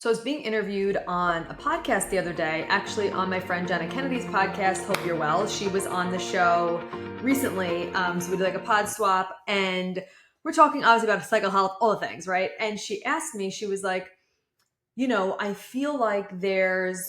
So I was being interviewed on a podcast the other day, actually on my friend Jenna Kennedy's podcast, Hope You're Well. She was on the show recently. So we did like a pod swap and we're talking obviously about psycho health, all the things, right? And she asked me, she was like, I feel like there's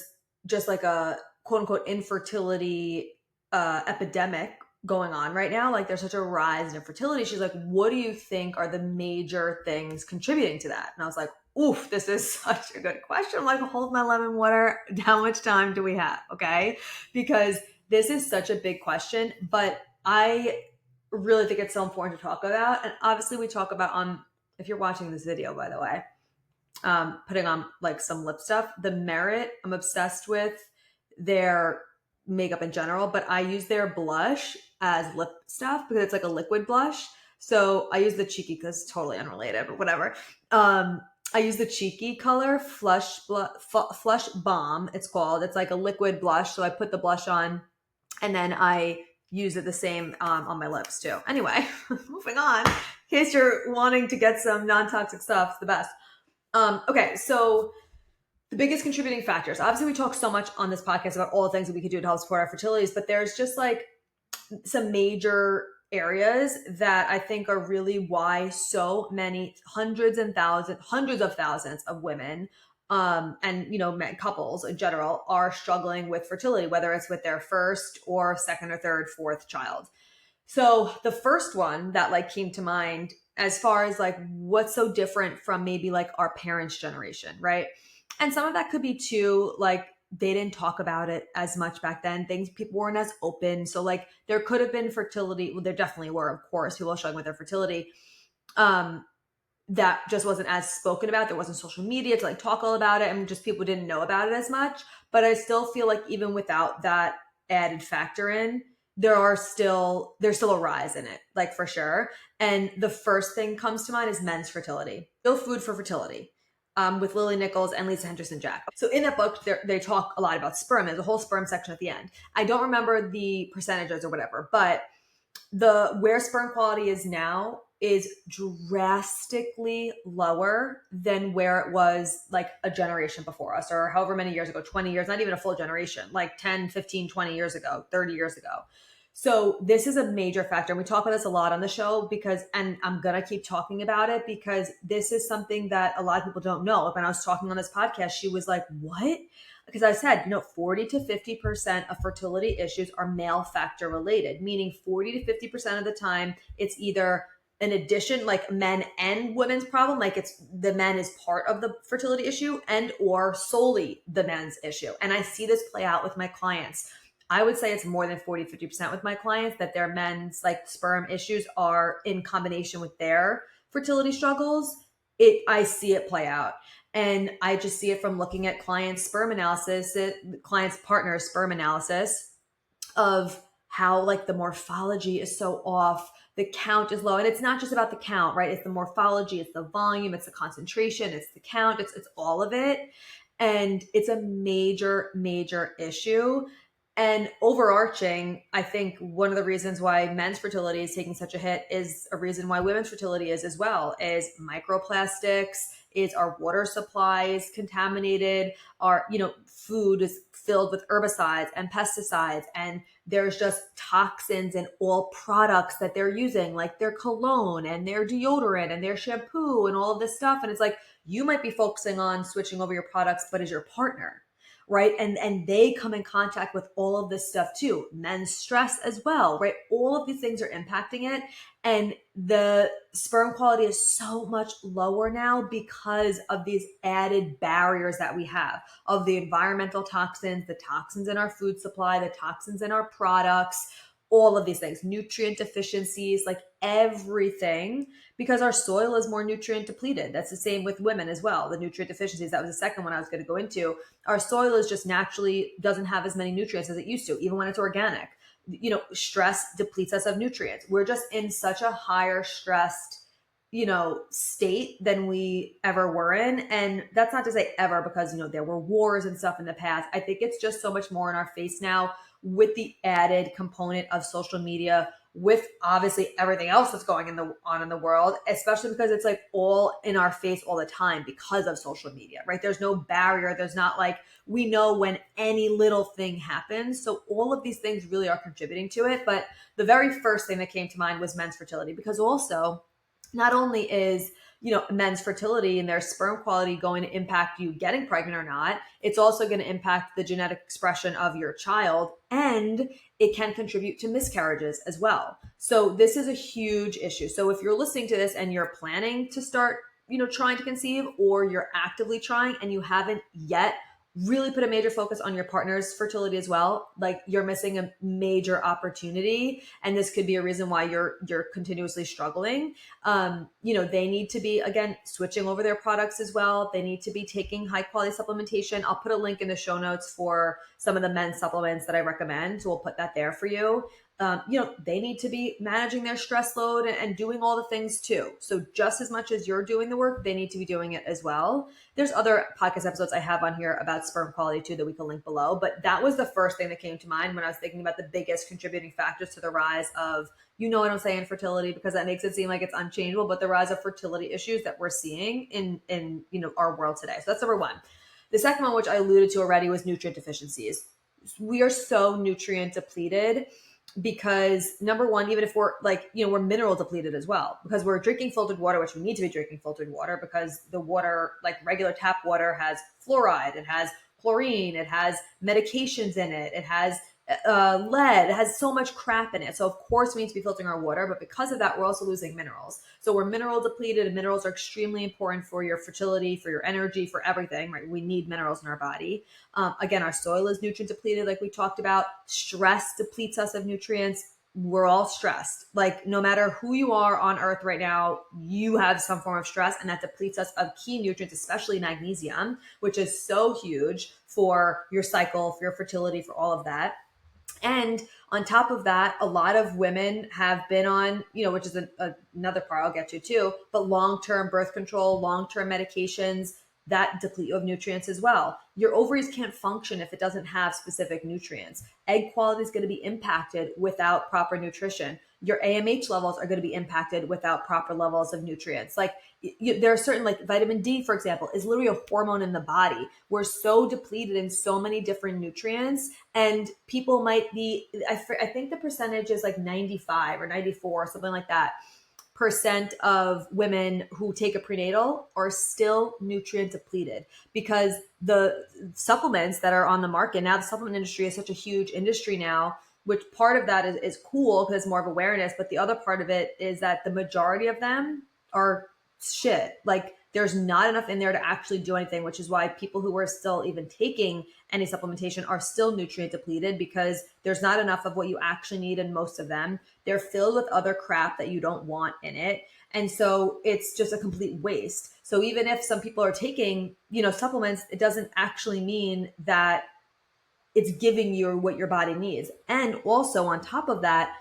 just like a quote unquote infertility epidemic going on right now. Like there's such a rise in infertility. She's like, what do you think are the major things contributing to that? And I was like, oof, this is such a good question. I'm like, hold my lemon water. How much time do we have? Okay. Because this is such a big question, but I really think it's so important to talk about. And obviously we talk about if you're watching this video, by the way, putting on like some lip stuff. The Merit, I'm obsessed with their makeup in general, but I use their blush as lip stuff because it's like a liquid blush. So I use the Cheeky because it's totally unrelated, but whatever. I use the Cheeky color Flush Bomb. It's called. It's like a liquid blush. So I put the blush on, and then I use it the same on my lips too. Anyway, moving on. In case you're wanting to get some non-toxic stuff, it's the best. Okay, so the biggest contributing factors. Obviously, we talk so much on this podcast about all the things that we could do to help support our fertilities, but there's just like some major areas that I think are really why so many hundreds of thousands of women and couples in general are struggling with fertility, whether it's with their first or second or third, fourth child. So the first one that like came to mind as far as like what's so different from maybe like our parents' generation, right? And some of that could be too, like they didn't talk about it as much back then. People weren't as open. So like there could have been fertility. Well, there definitely were, of course, people struggling with their fertility. That just wasn't as spoken about. There wasn't social media to like talk all about it, and just people didn't know about it as much. But I still feel like even without that added factor in, there's still a rise in it, like for sure. And the first thing comes to mind is men's fertility. Real Food for Fertility, with Lily Nichols and Lisa Henderson Jack. So in that book, they talk a lot about sperm. There's a whole sperm section at the end. I don't remember the percentages or whatever, but where sperm quality is now is drastically lower than where it was like a generation before us, or however many years ago, 20 years, not even a full generation, like 10, 15, 20 years ago, 30 years ago. So this is a major factor. And we talk about this a lot on the show and I'm going to keep talking about it because this is something that a lot of people don't know. When I was talking on this podcast, she was like, what? Because I said, 40 to 50% of fertility issues are male factor related, meaning 40 to 50% of the time, it's either an addition, like men and women's problem, like it's the men is part of the fertility issue and or solely the men's issue. And I see this play out with my clients. I would say it's more than 40, 50% with my clients that their men's like sperm issues are in combination with their fertility struggles. I see it play out. And I just see it from looking at clients' sperm analysis, clients' partners' sperm analysis of how like the morphology is so off, the count is low. And it's not just about the count, right? It's the morphology, it's the volume, it's the concentration, it's the count, it's all of it. And it's a major, major issue. And overarching, I think one of the reasons why men's fertility is taking such a hit is a reason why women's fertility is as well, is microplastics, is our water supply is contaminated, our, food is filled with herbicides and pesticides, and there's just toxins in all products that they're using, like their cologne and their deodorant and their shampoo and all of this stuff. And it's like, you might be focusing on switching over your products, but is your partner, right? And they come in contact with all of this stuff too. Men's stress as well, right? All of these things are impacting it. And the sperm quality is so much lower now because of these added barriers that we have of the environmental toxins, the toxins in our food supply, the toxins in our products, all of these things, nutrient deficiencies, like everything, because our soil is more nutrient depleted. That's the same with women as well. The nutrient deficiencies, that was the second one I was going to go into. Our soil is just naturally doesn't have as many nutrients as it used to, even when it's organic. Stress depletes us of nutrients. We're just in such a higher stressed, state than we ever were in. And that's not to say ever because, there were wars and stuff in the past. I think it's just so much more in our face now with the added component of social media, with obviously everything else that's going on in the world, especially because it's like all in our face all the time because of social media, right? There's no barrier. There's not like, we know when any little thing happens. So all of these things really are contributing to it. But the very first thing that came to mind was men's fertility, because also not only is men's fertility and their sperm quality going to impact you getting pregnant or not, it's also going to impact the genetic expression of your child, and it can contribute to miscarriages as well. So this is a huge issue. So if you're listening to this and you're planning to start, trying to conceive, or you're actively trying and you haven't yet, really put a major focus on your partner's fertility as well. Like, you're missing a major opportunity, and this could be a reason why you're continuously struggling. They need to be, again, switching over their products as well. They need to be taking high quality supplementation. I'll put a link in the show notes for some of the men's supplements that I recommend. So we'll put that there for you. They need to be managing their stress load and doing all the things too. So just as much as you're doing the work, they need to be doing it as well. There's other podcast episodes I have on here about sperm quality too that we can link below. But that was the first thing that came to mind when I was thinking about the biggest contributing factors to the rise of, what I'm saying, infertility, because that makes it seem like it's unchangeable, but the rise of fertility issues that we're seeing in our world today. So that's number one. The second one, which I alluded to already, was nutrient deficiencies. We are so nutrient depleted because, number one, even if we're we're mineral depleted as well, because we're drinking filtered water, which we need to be drinking filtered water, because the water, like regular tap water, has fluoride, it has chlorine, it has medications in it, it has lead, it has so much crap in it. So of course we need to be filtering our water, but because of that, we're also losing minerals. So we're mineral depleted, and minerals are extremely important for your fertility, for your energy, for everything, right? We need minerals in our body. Again, our soil is nutrient depleted, like we talked about. Stress depletes us of nutrients. We're all stressed. Like, no matter who you are on earth right now, you have some form of stress, and that depletes us of key nutrients, especially magnesium, which is so huge for your cycle, for your fertility, for all of that. And on top of that, a lot of women have been on, which is another part I'll get to too, but long-term birth control, long-term medications that deplete you of nutrients as well. Your ovaries can't function if it doesn't have specific nutrients. Egg quality is going to be impacted without proper nutrition. Your AMH levels are going to be impacted without proper levels of nutrients. Like, there are certain, like vitamin D, for example, is literally a hormone in the body. We're so depleted in so many different nutrients, and people might be, I think the percentage is like 95 or 94 or something like that percent of women who take a prenatal are still nutrient depleted, because the supplements that are on the market now, the supplement industry is such a huge industry now, which part of that is cool because it's more of awareness. But the other part of it is that the majority of them are shit. Like, there's not enough in there to actually do anything, which is why people who are still even taking any supplementation are still nutrient depleted, because there's not enough of what you actually need in most of them. They're filled with other crap that you don't want in it. And so it's just a complete waste. So even if some people are taking, supplements, it doesn't actually mean that it's giving you what your body needs. And also on top of that,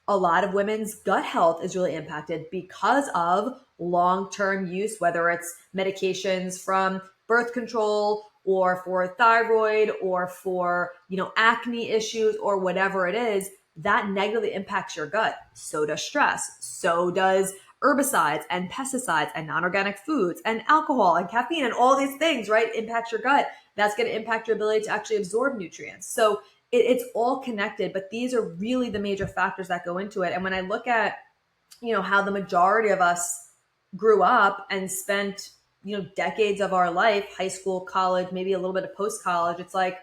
a lot of women's gut health is really impacted because of long-term use, whether it's medications from birth control or for thyroid or for, acne issues or whatever it is, that negatively impacts your gut. So does stress. So does herbicides and pesticides and non-organic foods and alcohol and caffeine and all these things, right? Impacts your gut. That's going to impact your ability to actually absorb nutrients. So it's all connected, but these are really the major factors that go into it. And when I look at, how the majority of us grew up and spent, decades of our life, high school, college, maybe a little bit of post-college, it's like,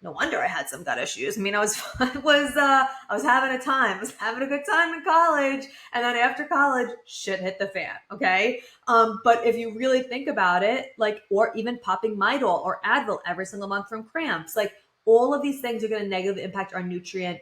no wonder I had some gut issues. I mean, I was having a time. I was having a good time in college. And then after college, shit hit the fan. Okay. But if you really think about it, like, or even popping Midol or Advil every single month from cramps, like, all of these things are going to negatively impact our nutrient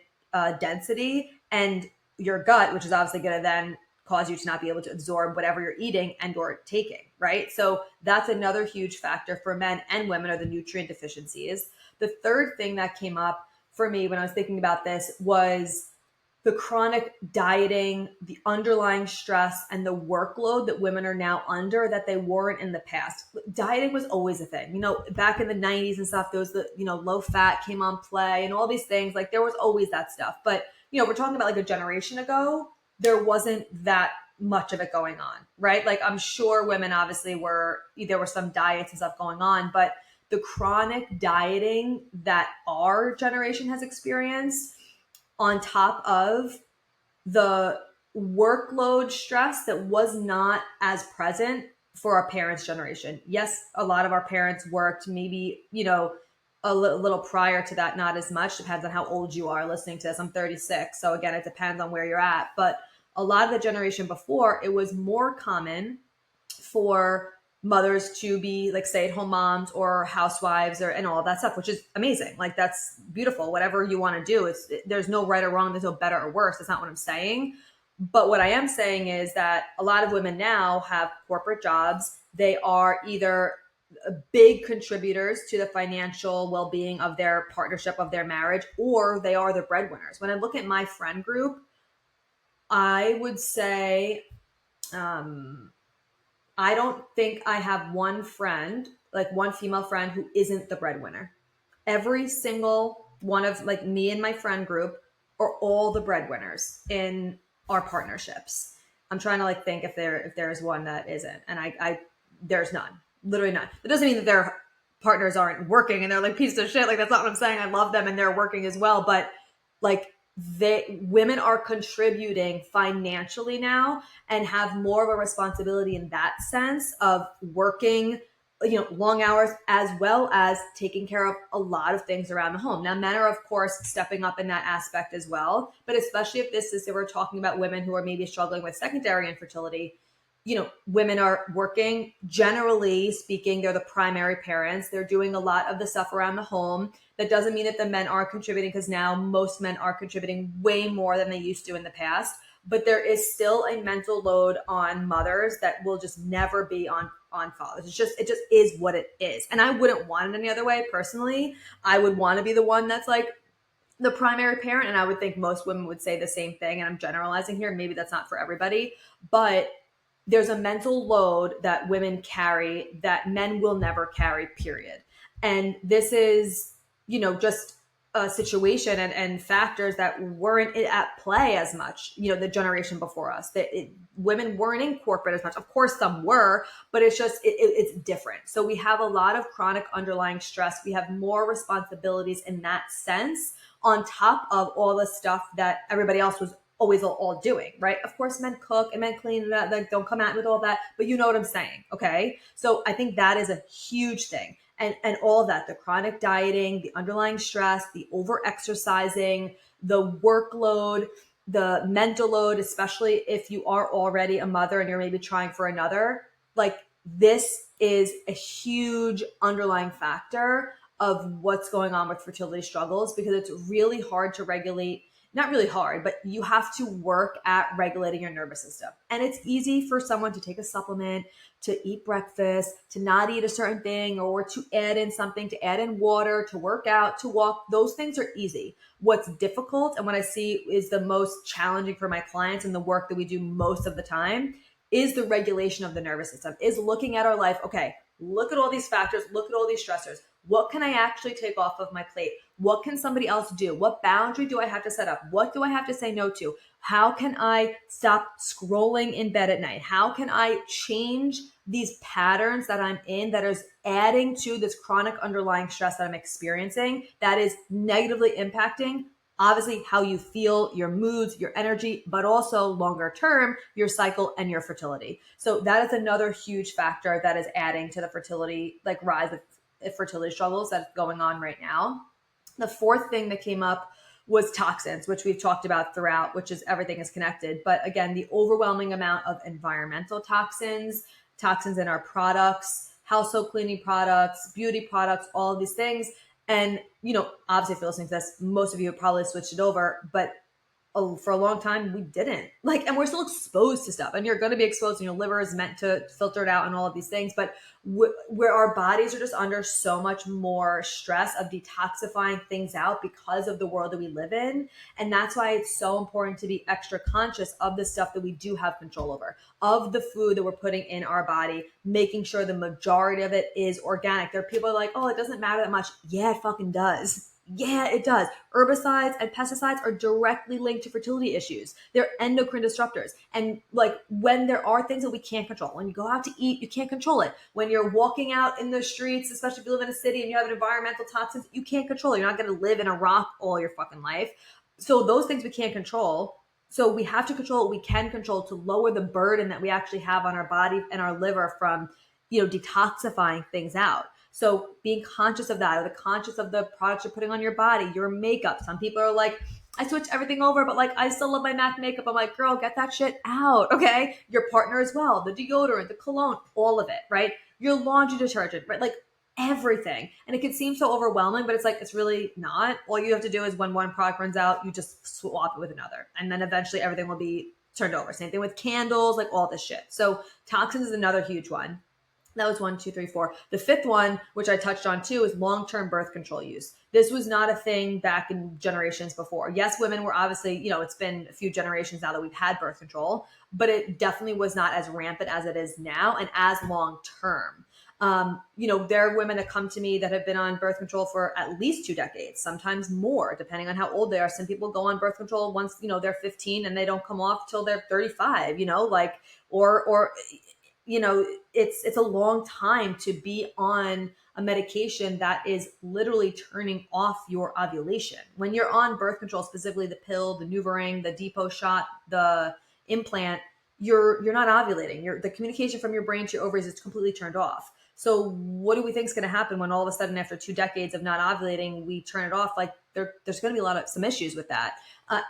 density and your gut, which is obviously going to then cause you to not be able to absorb whatever you're eating and or taking, right? So that's another huge factor for men and women, are the nutrient deficiencies. The third thing that came up for me when I was thinking about this was the chronic dieting, the underlying stress, and the workload that women are now under that they weren't in the past. Dieting was always a thing. Back in the 90s and stuff, there was the, low fat came on play and all these things. Like, there was always that stuff. But, we're talking about like a generation ago, there wasn't that much of it going on, right? Like I'm sure women obviously there were some diets and stuff going on, but the chronic dieting that our generation has experienced on top of the workload stress that was not as present for our parents' generation. Yes, a lot of our parents worked, maybe, a little prior to that, not as much. Depends on how old you are listening to this. I'm 36. So again, it depends on where you're at. But a lot of the generation before, it was more common for mothers to be like stay-at-home moms or housewives and all that stuff, which is amazing. Like that's beautiful. Whatever you want to do, there's no right or wrong. There's no better or worse. That's not what I'm saying. But what I am saying is that a lot of women now have corporate jobs. They are either big contributors to the financial well-being of their partnership, of their marriage, or they are the breadwinners. When I look at my friend group, I would say, I don't think I have one friend, like one female friend who isn't the breadwinner. Every single one of like me and my friend group are all the breadwinners in our partnerships. I'm trying to like think if there's one that isn't. And I there's none. Literally none. It doesn't mean that their partners aren't working and they're like pieces of shit. Like that's not what I'm saying. I love them and they're working as well. But like women are contributing financially now and have more of a responsibility in that sense of working, long hours, as well as taking care of a lot of things around the home. Now, men are, of course, stepping up in that aspect as well. But especially if we're talking about women who are maybe struggling with secondary infertility, women are working. Generally speaking, they're the primary parents. They're doing a lot of the stuff around the home. That doesn't mean that the men aren't contributing, because now most men are contributing way more than they used to in the past. But there is still a mental load on mothers that will just never be on fathers. It just is what it is. And I wouldn't want it any other way personally. I would want to be the one that's like the primary parent. And I would think most women would say the same thing. And I'm generalizing here. Maybe that's not for everybody, but there's a mental load that women carry that men will never carry, period. And this is, just a situation and factors that weren't at play as much, the generation before us. Women weren't in corporate as much. Of course, some were, but it's just, it's different. So we have a lot of chronic underlying stress. We have more responsibilities in that sense, on top of all the stuff that everybody else was always all doing, right? Of course, men cook and men clean, and that, like, don't come at me with all that, but you know what I'm saying, okay? So I think that is a huge thing. And all of that, the chronic dieting, the underlying stress, the over exercising, the workload, the mental load, especially if you are already a mother and you're maybe trying for another, like this is a huge underlying factor of what's going on with fertility struggles, because it's really hard to regulate. Not really hard, but you have to work at regulating your nervous system. And it's easy for someone to take a supplement, to eat breakfast, to not eat a certain thing, or to add in something, to add in water, to work out, to walk. Those things are easy. What's difficult, and what I see is the most challenging for my clients and the work that we do most of the time, is the regulation of the nervous system, is looking at our life. Okay, look at all these factors, look at all these stressors. What can I actually take off of my plate? What can somebody else do? What boundary do I have to set up? What do I have to say no to? How can I stop scrolling in bed at night? How can I change these patterns that I'm in that is adding to this chronic underlying stress that I'm experiencing that is negatively impacting, obviously, how you feel, your moods, your energy, but also longer term, your cycle and your fertility. So that is another huge factor that is adding to the fertility, like rise of fertility struggles that's going on right now. The fourth thing that came up was toxins, which we've talked about throughout, which is everything is connected. But again, the overwhelming amount of environmental toxins in our products, household cleaning products, beauty products, all of these things. And, obviously if you're listening to this, most of you have probably switched it over, but for a long time we didn't, and we're still exposed to stuff, and you're going to be exposed, and your liver is meant to filter it out and all of these things. But where our bodies are just under so much more stress of detoxifying things out because of the world that we live in. And that's why it's so important to be extra conscious of the stuff that we do have control over, of the food that we're putting in our body, making sure the majority of it is organic. There are people who are like, oh, it doesn't matter that much. Yeah, it fucking does. Yeah, it does. Herbicides and pesticides are directly linked to fertility issues. They're endocrine disruptors. And like when there are things that we can't control, when you go out to eat, you can't control it. When you're walking out in the streets, especially if you live in a city and you have environmental toxins, you can't control it. You're not going to live in a rock all your fucking life. So those things we can't control. So we have to control what we can control to lower the burden that we actually have on our body and our liver from, detoxifying things out. So being conscious of that, or the conscious of the products you're putting on your body, your makeup. Some people are like, I switch everything over, but like I still love my MAC makeup. I'm like, girl, get that shit out. Okay. Your partner as well, the deodorant, the cologne, all of it, right? Your laundry detergent, right? Like everything. And it can seem so overwhelming, but it's like, it's really not. All you have to do is when one product runs out, you just swap it with another. And then eventually everything will be turned over. Same thing with candles, like all this shit. So toxins is another huge one. That was 1, 2, 3, 4. The fifth one, which I touched on too, is long-term birth control use. This was not a thing back in generations before. Yes, women were obviously, it's been a few generations now that we've had birth control, but it definitely was not as rampant as it is now and as long-term. There are women that come to me that have been on birth control for at least 2 decades, sometimes more, depending on how old they are. Some people go on birth control once, they're 15 and they don't come off till they're 35, or it's a long time to be on a medication that is literally turning off your ovulation. When you're on birth control, specifically the pill, the NuvaRing, the depot shot, the implant, you're not ovulating. The communication from your brain to your ovaries is completely turned off. So what do we think is going to happen when all of a sudden after 2 decades of not ovulating, we turn it off? Like there's going to be some issues with that,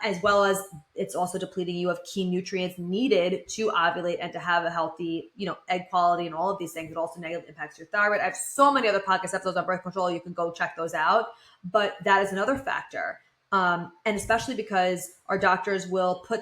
as well as it's also depleting you of key nutrients needed to ovulate and to have a healthy, egg quality and all of these things. It also negatively impacts your thyroid. I have so many other podcast episodes on birth control. You can go check those out. But that is another factor. And especially because our doctors will put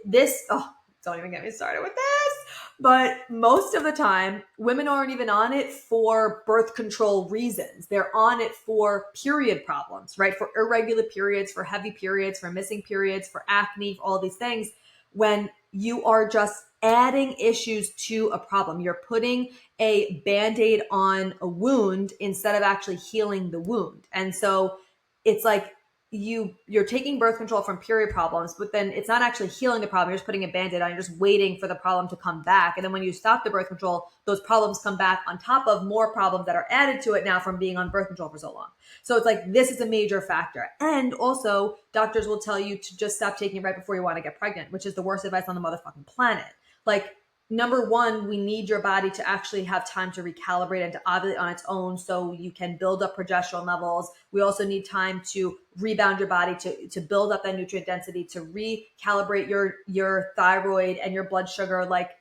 this, don't even get me started with this. But most of the time, women aren't even on it for birth control reasons. They're on it for period problems, right? For irregular periods, for heavy periods, for missing periods, for acne, for all these things. When you are just adding issues to a problem, you're putting a Band-Aid on a wound instead of actually healing the wound. And so it's like, you're taking birth control from period problems, but then it's not actually healing the problem. You're just putting a Band-Aid on. You're just waiting for the problem to come back. And then when you stop the birth control, those problems come back on top of more problems that are added to it now from being on birth control for so long. So it's like, this is a major factor. And also doctors will tell you to just stop taking it right before you want to get pregnant, which is the worst advice on the motherfucking planet. Like, number one, we need your body to actually have time to recalibrate and to ovulate on its own so you can build up progesterone levels. We also need time to rebound your body to build up that nutrient density, to recalibrate your thyroid and your blood sugar. Like,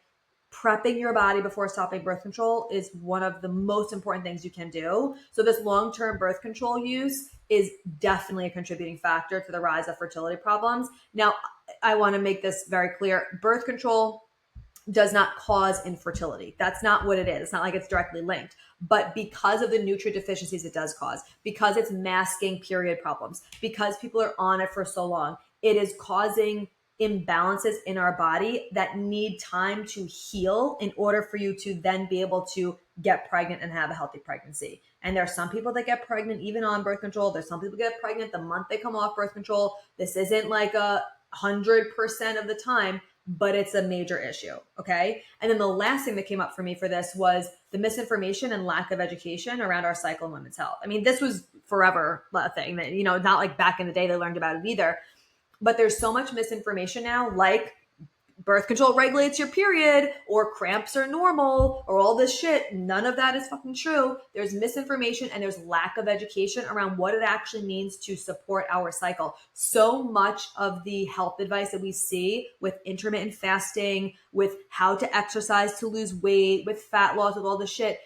prepping your body before stopping birth control is one of the most important things you can do. So this long-term birth control use is definitely a contributing factor to the rise of fertility problems. Now, I want to make this very clear. Birth control does not cause infertility. That's not what it is. It's not like it's directly linked. But because of the nutrient deficiencies it does cause, because it's masking period problems, because people are on it for so long, it is causing imbalances in our body that need time to heal in order for you to then be able to get pregnant and have a healthy pregnancy. And there are some people that get pregnant even on birth control. There's some people get pregnant the month they come off birth control. This isn't like 100% of the time, but it's a major issue. Okay. And then the last thing that came up for me for this was the misinformation and lack of education around our cycle and women's health. I mean, this was forever a thing that, not like back in the day they learned about it either, but there's so much misinformation now, like birth control regulates your period or cramps are normal or all this shit. None of that is fucking true. There's misinformation and there's lack of education around what it actually means to support our cycle. So much of the health advice that we see with intermittent fasting, with how to exercise to lose weight, with fat loss, with all this shit,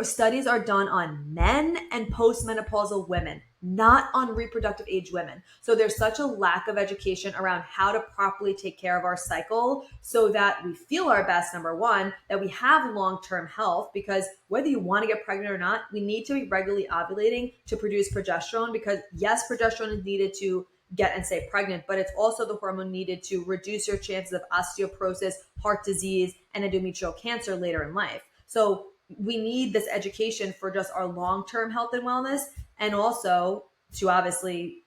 studies are done on men and postmenopausal women, not on reproductive age women. So there's such a lack of education around how to properly take care of our cycle so that we feel our best, number one, that we have long-term health, because whether you want to get pregnant or not, we need to be regularly ovulating to produce progesterone, because yes, progesterone is needed to get and stay pregnant, but it's also the hormone needed to reduce your chances of osteoporosis, heart disease, and endometrial cancer later in life. So we need this education for just our long-term health and wellness, and also to obviously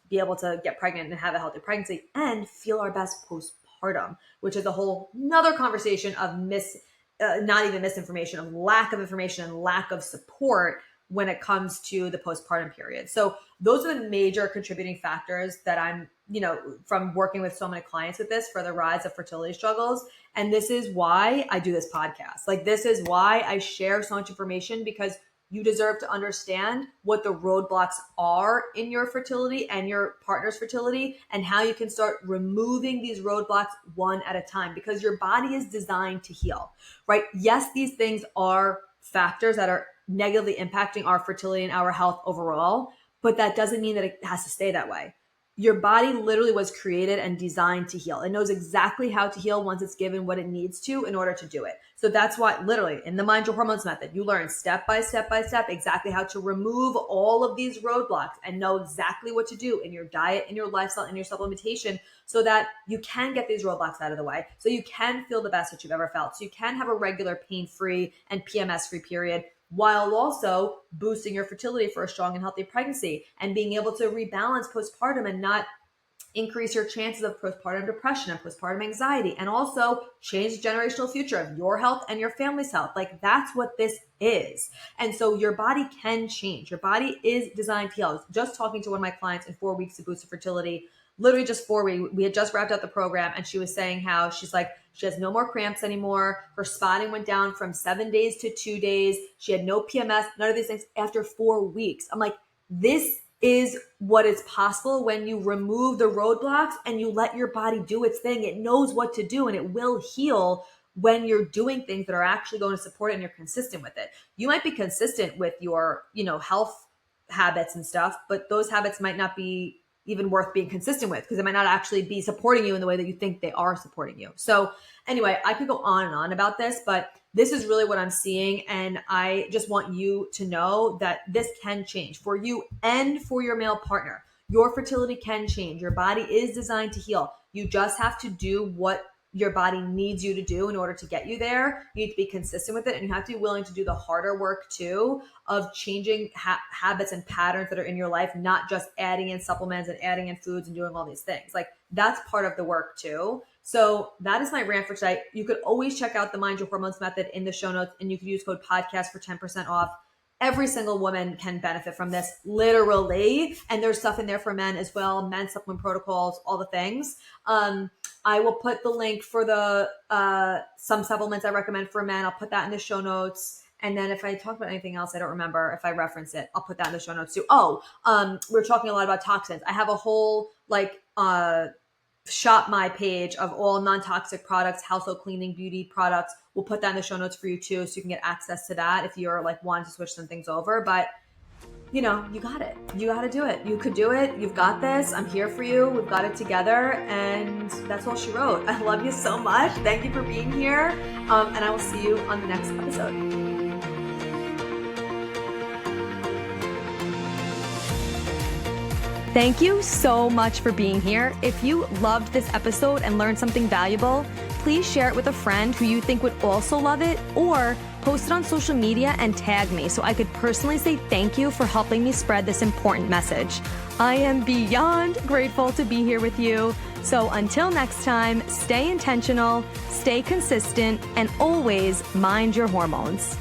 be able to get pregnant and have a healthy pregnancy and feel our best postpartum, which is a whole nother conversation of not even misinformation, of lack of information and lack of support when it comes to the postpartum period. So those are the major contributing factors that I'm, from working with so many clients with this for the rise of fertility struggles. And this is why I do this podcast. Like, this is why I share so much information, because you deserve to understand what the roadblocks are in your fertility and your partner's fertility, and how you can start removing these roadblocks one at a time, because your body is designed to heal, right? Yes, these things are factors that are negatively impacting our fertility and our health overall, but that doesn't mean that it has to stay that way. Your body literally was created and designed to heal. It knows exactly how to heal once it's given what it needs to in order to do it. So that's why literally in the Mind Your Hormones method, you learn step by step exactly how to remove all of these roadblocks and know exactly what to do in your diet, in your lifestyle, in your supplementation, so that you can get these roadblocks out of the way, so you can feel the best that you've ever felt, so you can have a regular pain-free and PMS-free period, while also boosting your fertility for a strong and healthy pregnancy, and being able to rebalance postpartum and not increase your chances of postpartum depression and postpartum anxiety, and also change the generational future of your health and your family's health. Like, that's what this is. And so your body can change. Your body is designed to heal. I was just talking to one of my clients in 4 weeks to boost her fertility. Literally just 4 weeks. We had just wrapped up the program, and she was saying how she's like, she has no more cramps anymore. Her spotting went down from 7 days to 2 days. She had no PMS, none of these things after 4 weeks. I'm like, this is what is possible when you remove the roadblocks and you let your body do its thing. It knows what to do, and it will heal when you're doing things that are actually going to support it and you're consistent with it. You might be consistent with your, health habits and stuff, but those habits might not be even worth being consistent with, because it might not actually be supporting you in the way that you think they are supporting you. So anyway, I could go on and on about this, but this is really what I'm seeing. And I just want you to know that this can change for you and for your male partner. Your fertility can change. Your body is designed to heal. You just have to do what your body needs you to do in order to get you there. You need to be consistent with it, and you have to be willing to do the harder work too of changing habits and patterns that are in your life, not just adding in supplements and adding in foods and doing all these things. Like, that's part of the work too. So that is my rant for today. You could always check out the Mind Your Hormones method in the show notes, and you could use code podcast for 10% off. Every single woman can benefit from this, literally. And there's stuff in there for men as well, men's supplement protocols, all the things. I will put the link for the some supplements I recommend for men. I'll put that in the show notes. And then if I talk about anything else, I don't remember if I reference it, I'll put that in the show notes too. We're talking a lot about toxins. I have a whole shop my page of all non-toxic products, household cleaning, beauty products. We'll put that in the show notes for you too, so you can get access to that if you're wanting to switch some things over. But you got it. You got to do it. You could do it. You've got this. I'm here for you. We've got it together. And that's all she wrote. I love you so much. Thank you for being here. And I will see you on the next episode. Thank you so much for being here. If you loved this episode and learned something valuable, please share it with a friend who you think would also love it, or post it on social media and tag me so I could personally say thank you for helping me spread this important message. I am beyond grateful to be here with you. So until next time, stay intentional, stay consistent, and always mind your hormones.